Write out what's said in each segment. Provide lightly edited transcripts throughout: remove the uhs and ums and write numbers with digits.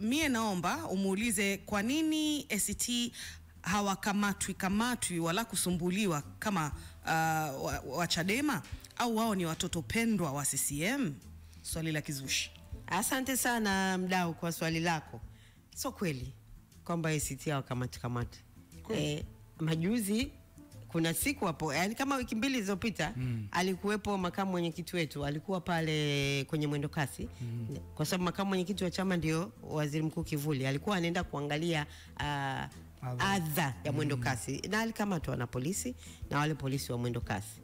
mie naomba umuulize kwa nini ACT hawakamatwi wala kusumbuliwa kama wa Chadema, au wao ni watoto pendwa wa CCM? Swali la kizushi. Asante sana mdau kwa swali lako. So kweli kwamba ACT hawakamatwi. Majuzi kuna siku hapo, yani kama wiki mbili zilizopita, alikuwepo makamu mwenyekiti wetu, alikuwa pale kwenye mwendo kasi. Kwa sababu makamu mwenyekiti wa chama ndio waziri mkuu kivuli, alikuwa anaenda kuangalia adha ya mwendo kasi, na alikamatwa na polisi, na wale polisi wa mwendo kasi.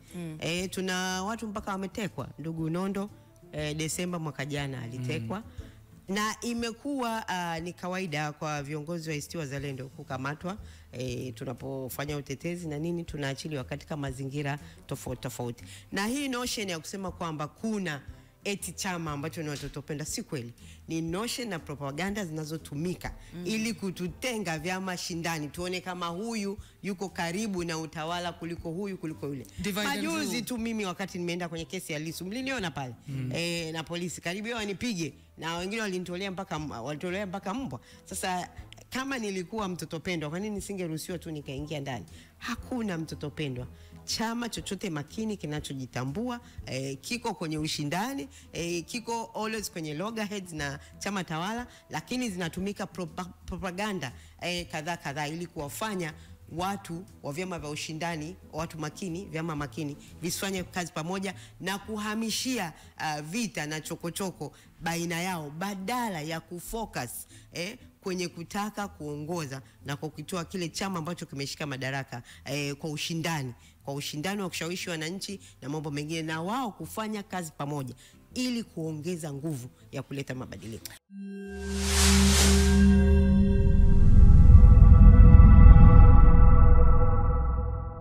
Tuna watu mpaka wametekwa. Ndugu Nondo Desemba mwaka jana alitekwa. Na imekuwa ni kawaida kwa viongozi wa ACT Wazalendo kukamatwa. Tunapofanya utetezi na nini, tunaachiliwa katika mazingira tofauti. Na hii notion ya kusema kwamba kuna eti chama ambacho ni watoto penda, si kweli. Ni notion na propaganda zinazotumika ili kututenga vyama shindani, tuone kama huyu yuko karibu na utawala kuliko huyu kuliko yule. Majuzi tu mimi wakati nimeenda kwenye kesi ya Lissu, mliniona pale na polisi karibu yao wanipige, na wengine walinitolea mpaka mbwa. Sasa kama nilikuwa mtoto pendwa, kwa nini nisingeruhusiwa tu nikaingia ndani? Hakuna mtoto pendwa. Chama chochote makini kinachojitambua kiko kwenye ushindani, kiko always kwenye loggerheads na chama tawala, lakini zinatumika propaganda kadhaa ili kuwafanya watu wa vyama vya ushindani, watu makini, vyama makini visifanye kazi pamoja, na kuhamishia vita na chokochoko baina yao, badala ya kufocus kwenye kutaka kuongoza na kukitoa kile chama ambacho kimeshika madaraka kwa ushindani wa kushawishi wananchi na mambo mengine, na wao kufanya kazi pamoja ili kuongeza nguvu ya kuleta mabadiliko.